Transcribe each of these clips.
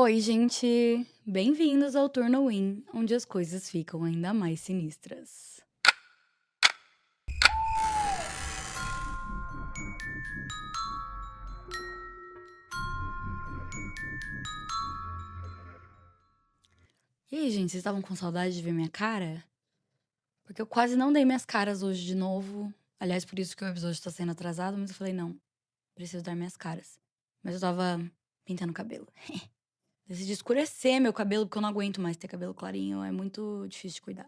Oi, gente! Bem-vindos ao Turno Win, onde as coisas ficam ainda mais sinistras. E aí, gente, vocês estavam com saudade de ver minha cara? Porque eu quase não dei minhas caras hoje de novo. Aliás, por isso que o episódio tá sendo atrasado, mas eu falei, não, preciso dar minhas caras. Mas eu tava pintando o cabelo. Decidi escurecer meu cabelo, porque eu não aguento mais ter cabelo clarinho, é muito difícil de cuidar.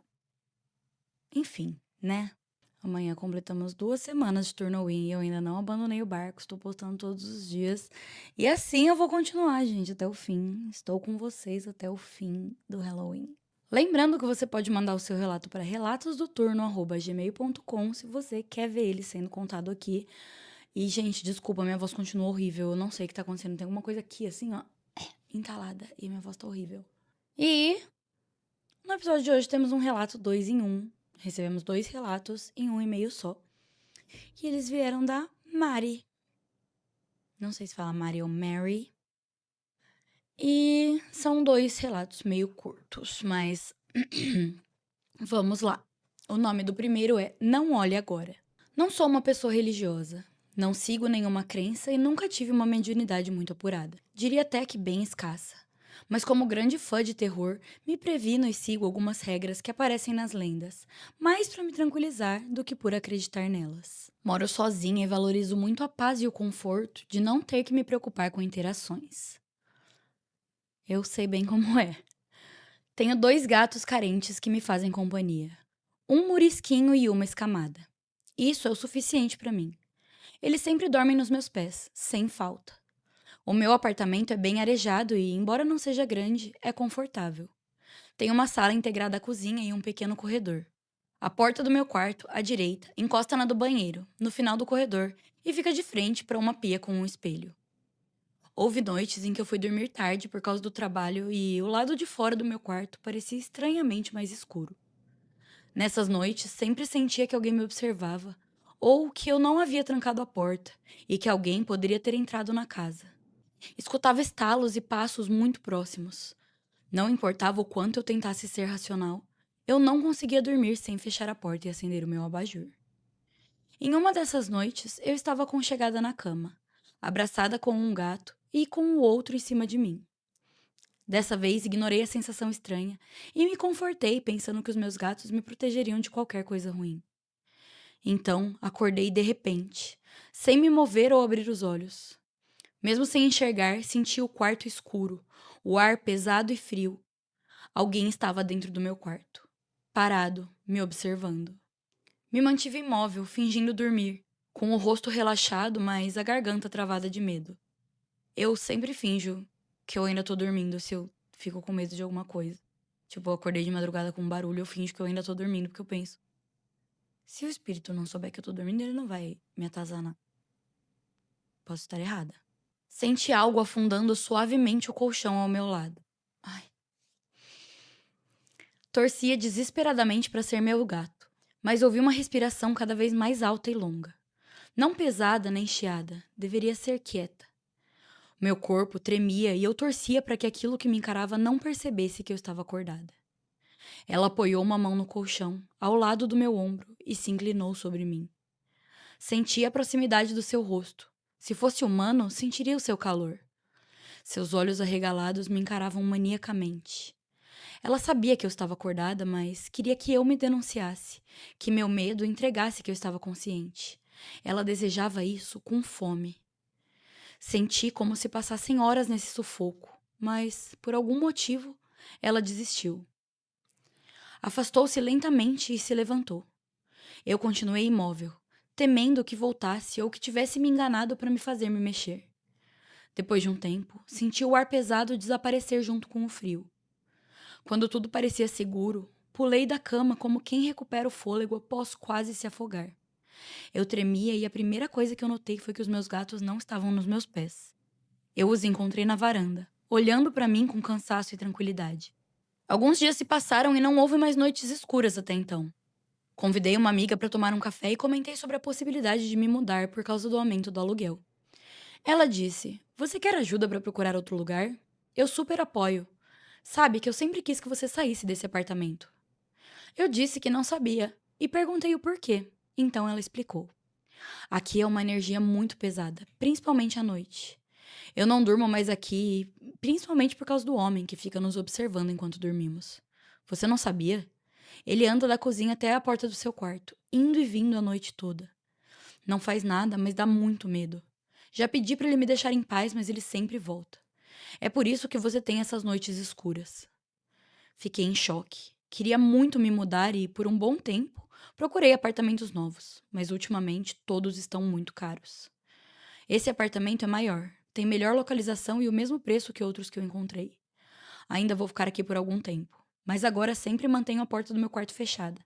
Enfim, né? Amanhã completamos 2 semanas de Turnowin e eu ainda não abandonei o barco, estou postando todos os dias. E assim eu vou continuar, gente, até o fim. Estou com vocês até o fim do Halloween. Lembrando que você pode mandar o seu relato para relatosdoturno@gmail.com se você quer ver ele sendo contado aqui. E, gente, desculpa, minha voz continua horrível. Eu não sei o que tá acontecendo. Tem alguma coisa aqui, assim, ó, entalada. E minha voz tá horrível. E no episódio de hoje temos um relato 2 em 1. Recebemos 2 relatos em um e-mail só. E eles vieram da Mari. Não sei se fala Mari ou Mary. E são 2 relatos meio curtos, mas vamos lá. O nome do primeiro é Não Olhe Agora. Não sou uma pessoa religiosa. Não sigo nenhuma crença e nunca tive uma mediunidade muito apurada. Diria até que bem escassa. Mas como grande fã de terror, me previno e sigo algumas regras que aparecem nas lendas, mais para me tranquilizar do que por acreditar nelas. Moro sozinha e valorizo muito a paz e o conforto de não ter que me preocupar com interações. Eu sei bem como é. Tenho 2 gatos carentes que me fazem companhia. Um morisquinho e uma escamada. Isso é o suficiente para mim. Eles sempre dormem nos meus pés, sem falta. O meu apartamento é bem arejado e, embora não seja grande, é confortável. Tem uma sala integrada à cozinha e um pequeno corredor. A porta do meu quarto, à direita, encosta na do banheiro, no final do corredor, e fica de frente para uma pia com um espelho. Houve noites em que eu fui dormir tarde por causa do trabalho e o lado de fora do meu quarto parecia estranhamente mais escuro. Nessas noites, sempre sentia que alguém me observava, ou que eu não havia trancado a porta e que alguém poderia ter entrado na casa. Escutava estalos e passos muito próximos. Não importava o quanto eu tentasse ser racional, eu não conseguia dormir sem fechar a porta e acender o meu abajur. Em uma dessas noites, eu estava aconchegada na cama, abraçada com um gato e com o outro em cima de mim. Dessa vez, ignorei a sensação estranha e me confortei pensando que os meus gatos me protegeriam de qualquer coisa ruim. Então, acordei de repente, sem me mover ou abrir os olhos. Mesmo sem enxergar, senti o quarto escuro, o ar pesado e frio. Alguém estava dentro do meu quarto, parado, me observando. Me mantive imóvel, fingindo dormir, com o rosto relaxado, mas a garganta travada de medo. Eu sempre finjo que eu ainda tô dormindo se eu fico com medo de alguma coisa. Tipo, eu acordei de madrugada com um barulho, eu finjo que eu ainda tô dormindo, porque eu penso, se o espírito não souber que eu tô dormindo, ele não vai me atazanar. Posso estar errada. Senti algo afundando suavemente o colchão ao meu lado. Ai. Torcia desesperadamente para ser meu gato, mas ouvi uma respiração cada vez mais alta e longa. Não pesada nem chiada, deveria ser quieta. Meu corpo tremia e eu torcia para que aquilo que me encarava não percebesse que eu estava acordada. Ela apoiou uma mão no colchão, ao lado do meu ombro, e se inclinou sobre mim. Senti a proximidade do seu rosto. Se fosse humano, sentiria o seu calor. Seus olhos arregalados me encaravam maniacamente. Ela sabia que eu estava acordada, mas queria que eu me denunciasse, que meu medo entregasse que eu estava consciente. Ela desejava isso com fome. Senti como se passassem horas nesse sufoco, mas, por algum motivo, ela desistiu. Afastou-se lentamente e se levantou. Eu continuei imóvel, temendo que voltasse ou que tivesse me enganado para me fazer me mexer. Depois de um tempo, senti o ar pesado desaparecer junto com o frio. Quando tudo parecia seguro, pulei da cama como quem recupera o fôlego após quase se afogar. Eu tremia e a primeira coisa que eu notei foi que os meus gatos não estavam nos meus pés. Eu os encontrei na varanda, olhando para mim com cansaço e tranquilidade. Alguns dias se passaram e não houve mais noites escuras até então. Convidei uma amiga para tomar um café e comentei sobre a possibilidade de me mudar por causa do aumento do aluguel. Ela disse: Você quer ajuda para procurar outro lugar? Eu super apoio. Sabe que eu sempre quis que você saísse desse apartamento. Eu disse que não sabia e perguntei o porquê. Então ela explicou. Aqui é uma energia muito pesada, principalmente à noite. Eu não durmo mais aqui, principalmente por causa do homem que fica nos observando enquanto dormimos. Você não sabia? Ele anda da cozinha até a porta do seu quarto, indo e vindo a noite toda. Não faz nada, mas dá muito medo. Já pedi para ele me deixar em paz, mas ele sempre volta. É por isso que você tem essas noites escuras. Fiquei em choque. Queria muito me mudar e, por um bom tempo, procurei apartamentos novos, mas ultimamente todos estão muito caros. Esse apartamento é maior, tem melhor localização e o mesmo preço que outros que eu encontrei. Ainda vou ficar aqui por algum tempo, mas agora sempre mantenho a porta do meu quarto fechada,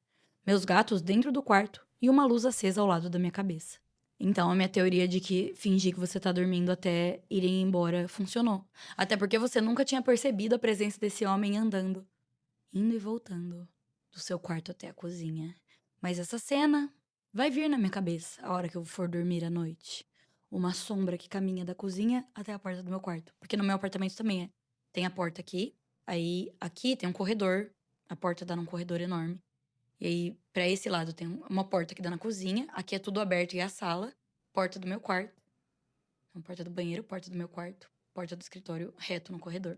meus gatos dentro do quarto e uma luz acesa ao lado da minha cabeça. Então, a minha teoria de que fingir que você tá dormindo até irem embora funcionou. Até porque você nunca tinha percebido a presença desse homem andando, indo e voltando, do seu quarto até a cozinha. Mas essa cena vai vir na minha cabeça a hora que eu for dormir à noite. Uma sombra que caminha da cozinha até a porta do meu quarto. Porque no meu apartamento também é. Tem a porta aqui, aí aqui tem um corredor, a porta dá num corredor enorme. E aí, pra esse lado tem uma porta que dá na cozinha, aqui é tudo aberto e é a sala, porta do meu quarto, então, porta do banheiro, porta do meu quarto, porta do escritório, reto no corredor.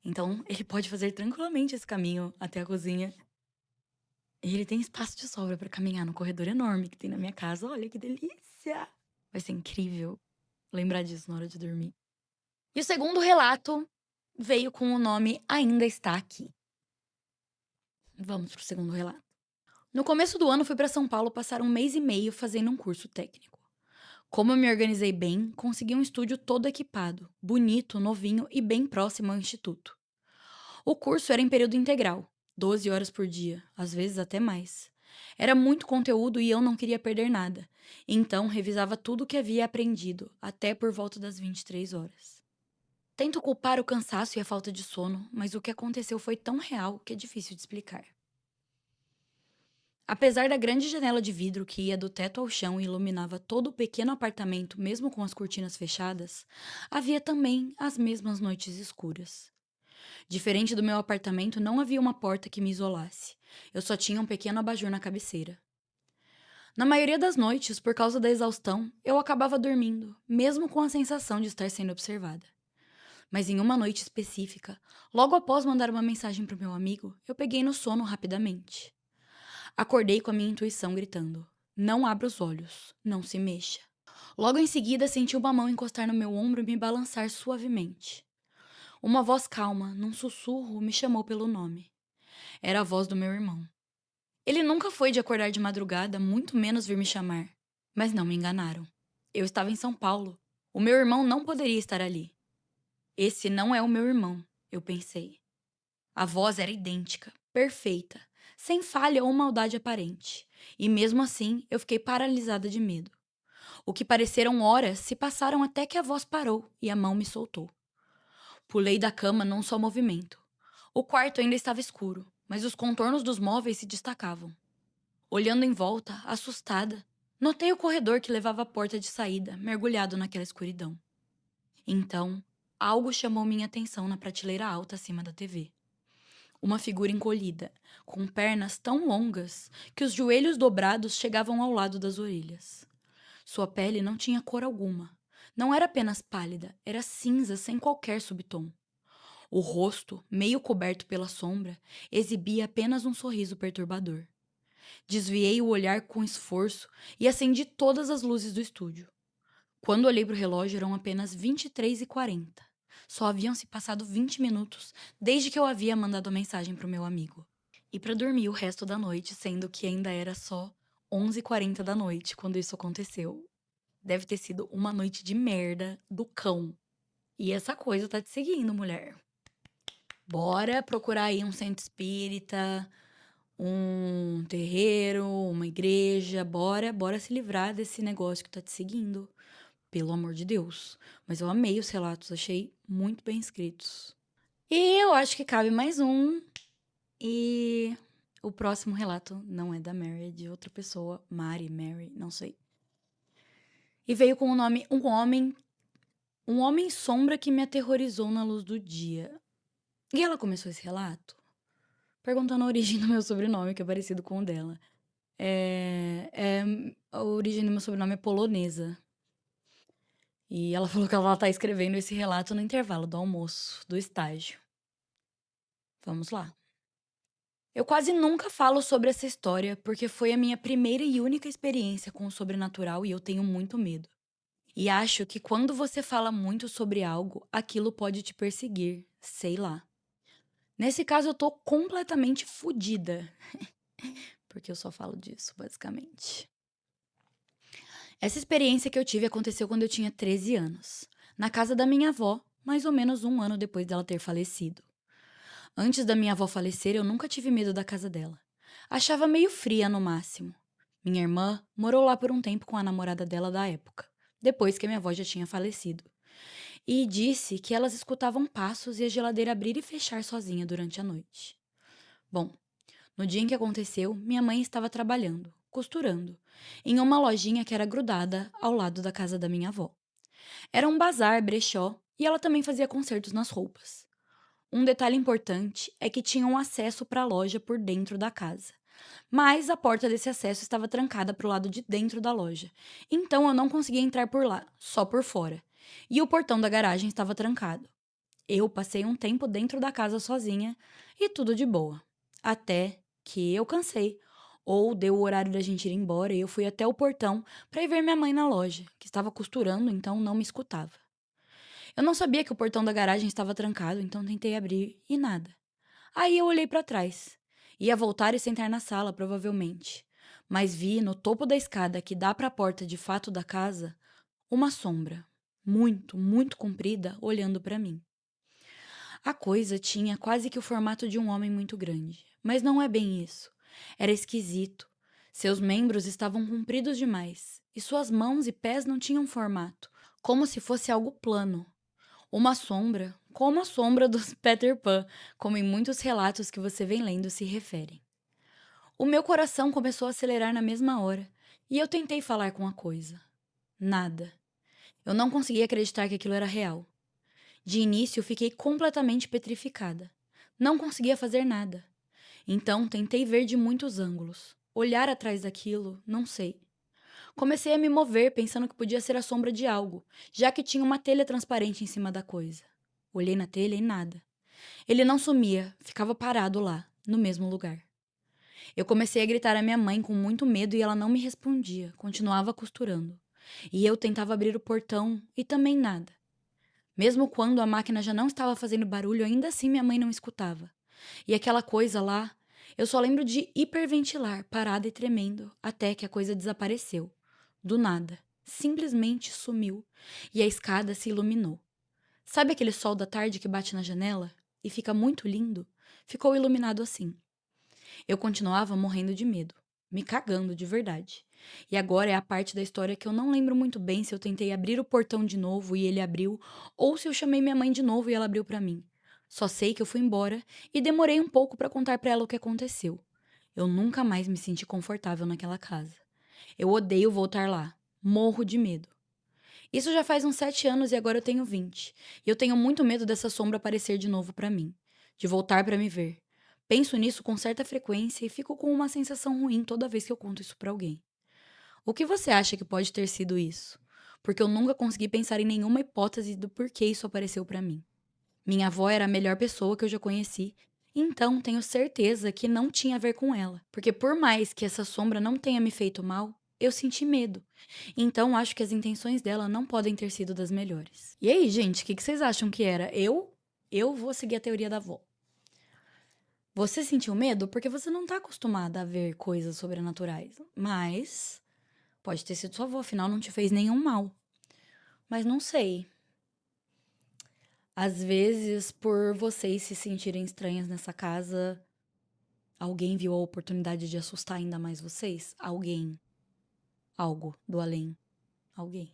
Então, ele pode fazer tranquilamente esse caminho até a cozinha. E ele tem espaço de sobra pra caminhar no corredor enorme que tem na minha casa. Olha que delícia! Vai ser incrível lembrar disso na hora de dormir. E o segundo relato veio com o nome Ainda Está Aqui. Vamos pro segundo relato. No começo do ano, fui pra São Paulo passar 1 mês e meio fazendo um curso técnico. Como eu me organizei bem, consegui um estúdio todo equipado, bonito, novinho e bem próximo ao instituto. O curso era em período integral, 12 horas por dia, às vezes até mais. Era muito conteúdo e eu não queria perder nada, então revisava tudo o que havia aprendido, até por volta das 23 horas. Tento culpar o cansaço e a falta de sono, mas o que aconteceu foi tão real que é difícil de explicar. Apesar da grande janela de vidro que ia do teto ao chão e iluminava todo o pequeno apartamento, mesmo com as cortinas fechadas, havia também as mesmas noites escuras. Diferente do meu apartamento, não havia uma porta que me isolasse. Eu só tinha um pequeno abajur na cabeceira. Na maioria das noites, por causa da exaustão, eu acabava dormindo, mesmo com a sensação de estar sendo observada. Mas em uma noite específica, logo após mandar uma mensagem para o meu amigo, eu peguei no sono rapidamente. Acordei com a minha intuição gritando: não abra os olhos, não se mexa. Logo em seguida, senti uma mão encostar no meu ombro e me balançar suavemente. Uma voz calma, num sussurro, me chamou pelo nome. Era a voz do meu irmão. Ele nunca foi de acordar de madrugada, muito menos vir me chamar. Mas não me enganaram. Eu estava em São Paulo. O meu irmão não poderia estar ali. Esse não é o meu irmão, eu pensei. A voz era idêntica, perfeita, sem falha ou maldade aparente. E mesmo assim, eu fiquei paralisada de medo. O que pareceram horas se passaram até que a voz parou e a mão me soltou. Pulei da cama num só movimento. O quarto ainda estava escuro, mas os contornos dos móveis se destacavam. Olhando em volta, assustada, notei o corredor que levava à porta de saída, mergulhado naquela escuridão. Então, algo chamou minha atenção na prateleira alta acima da TV. Uma figura encolhida, com pernas tão longas que os joelhos dobrados chegavam ao lado das orelhas. Sua pele não tinha cor alguma. Não era apenas pálida, era cinza sem qualquer subtom. O rosto, meio coberto pela sombra, exibia apenas um sorriso perturbador. Desviei o olhar com esforço e acendi todas as luzes do estúdio. Quando olhei para o relógio, eram apenas 23h40. Só haviam se passado 20 minutos desde que eu havia mandado a mensagem para o meu amigo. E para dormir o resto da noite, sendo que ainda era só 11h40 da noite quando isso aconteceu. Deve ter sido uma noite de merda do cão. E essa coisa tá te seguindo, mulher. Bora procurar aí um centro espírita, um terreiro, uma igreja. Bora se livrar desse negócio que tá te seguindo. Pelo amor de Deus. Mas eu amei os relatos, achei muito bem escritos. E eu acho que cabe mais um. E o próximo relato não é da Mary, é de outra pessoa. Mary, não sei. E veio com o nome Um Homem Um homem sombra que me aterrorizou na luz do dia. E ela começou esse relato perguntando a origem do meu sobrenome, que é parecido com o dela. A origem do meu sobrenome é polonesa. E ela falou que ela tá escrevendo esse relato no intervalo do almoço, do estágio. Vamos lá. Eu quase nunca falo sobre essa história porque foi a minha primeira e única experiência com o sobrenatural e eu tenho muito medo. E acho que quando você fala muito sobre algo, aquilo pode te perseguir, sei lá. Nesse caso, eu tô completamente fodida, porque eu só falo disso, basicamente. Essa experiência que eu tive aconteceu quando eu tinha 13 anos, na casa da minha avó, mais ou menos um ano depois dela ter falecido. Antes da minha avó falecer, eu nunca tive medo da casa dela. Achava meio fria no máximo. Minha irmã morou lá por um tempo com a namorada dela da época, depois que a minha avó já tinha falecido. E disse que elas escutavam passos e a geladeira abrir e fechar sozinha durante a noite. Bom, no dia em que aconteceu, minha mãe estava trabalhando, costurando, em uma lojinha que era grudada ao lado da casa da minha avó. Era um bazar, brechó, e ela também fazia consertos nas roupas. Um detalhe importante é que tinha um acesso para a loja por dentro da casa. Mas a porta desse acesso estava trancada para o lado de dentro da loja. Então eu não conseguia entrar por lá, só por fora. E o portão da garagem estava trancado. Eu passei um tempo dentro da casa sozinha e tudo de boa. Até que eu cansei. Ou deu o horário da gente ir embora e eu fui até o portão para ir ver minha mãe na loja, que estava costurando, então não me escutava. Eu não sabia que o portão da garagem estava trancado, então tentei abrir e nada. Aí eu olhei para trás. Ia voltar e sentar na sala, provavelmente. Mas vi no topo da escada que dá para a porta de fato da casa uma sombra, muito, muito comprida, olhando para mim. A coisa tinha quase que o formato de um homem muito grande, mas não é bem isso. Era esquisito. Seus membros estavam compridos demais, e suas mãos e pés não tinham formato, como se fosse algo plano. Uma sombra, como a sombra do Peter Pan, como em muitos relatos que você vem lendo se referem. O meu coração começou a acelerar na mesma hora, e eu tentei falar com a coisa. Nada. Eu não conseguia acreditar que aquilo era real. De início, fiquei completamente petrificada. Não conseguia fazer nada. Então, tentei ver de muitos ângulos. Olhar atrás daquilo, não sei. Comecei a me mover, pensando que podia ser a sombra de algo, já que tinha uma telha transparente em cima da coisa. Olhei na telha e nada. Ele não sumia, ficava parado lá, no mesmo lugar. Eu comecei a gritar à minha mãe com muito medo e ela não me respondia, continuava costurando. E eu tentava abrir o portão e também nada. Mesmo quando a máquina já não estava fazendo barulho, ainda assim minha mãe não escutava. E aquela coisa lá, eu só lembro de hiperventilar, parada e tremendo, até que a coisa desapareceu. Do nada. Simplesmente sumiu. E a escada se iluminou. Sabe aquele sol da tarde que bate na janela e fica muito lindo? Ficou iluminado assim. Eu continuava morrendo de medo, me cagando de verdade. E agora é a parte da história que eu não lembro muito bem se eu tentei abrir o portão de novo e ele abriu, ou se eu chamei minha mãe de novo e ela abriu pra mim. Só sei que eu fui embora e demorei um pouco pra contar pra ela o que aconteceu. Eu nunca mais me senti confortável naquela casa. Eu odeio voltar lá. Morro de medo. Isso já faz uns 7 anos e agora eu tenho 20. E eu tenho muito medo dessa sombra aparecer de novo pra mim. De voltar pra me ver. Penso nisso com certa frequência e fico com uma sensação ruim toda vez que eu conto isso pra alguém. O que você acha que pode ter sido isso? Porque eu nunca consegui pensar em nenhuma hipótese do porquê isso apareceu pra mim. Minha avó era a melhor pessoa que eu já conheci, então tenho certeza que não tinha a ver com ela. Porque por mais que essa sombra não tenha me feito mal, eu senti medo. Então acho que as intenções dela não podem ter sido das melhores. E aí, gente, o que vocês acham que era? Eu vou seguir a teoria da avó. Você sentiu medo porque você não tá acostumada a ver coisas sobrenaturais. Mas pode ter sido sua avó, afinal não te fez nenhum mal. Mas não sei. Às vezes, por vocês se sentirem estranhas nessa casa, alguém viu a oportunidade de assustar ainda mais vocês? Alguém. Algo do além. Alguém.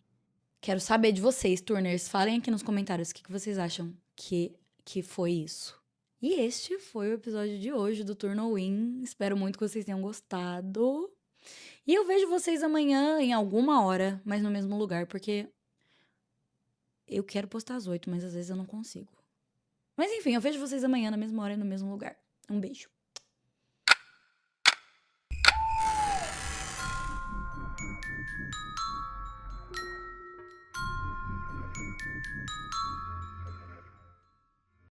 Quero saber de vocês, turners. Falem aqui nos comentários o que vocês acham que foi isso. E este foi o episódio de hoje do Turno Win. Espero muito que vocês tenham gostado. E eu vejo vocês amanhã em alguma hora, mas no mesmo lugar, porque Eu quero postar às 8, mas às vezes eu não consigo. Mas enfim, eu vejo vocês amanhã na mesma hora e no mesmo lugar. Um beijo.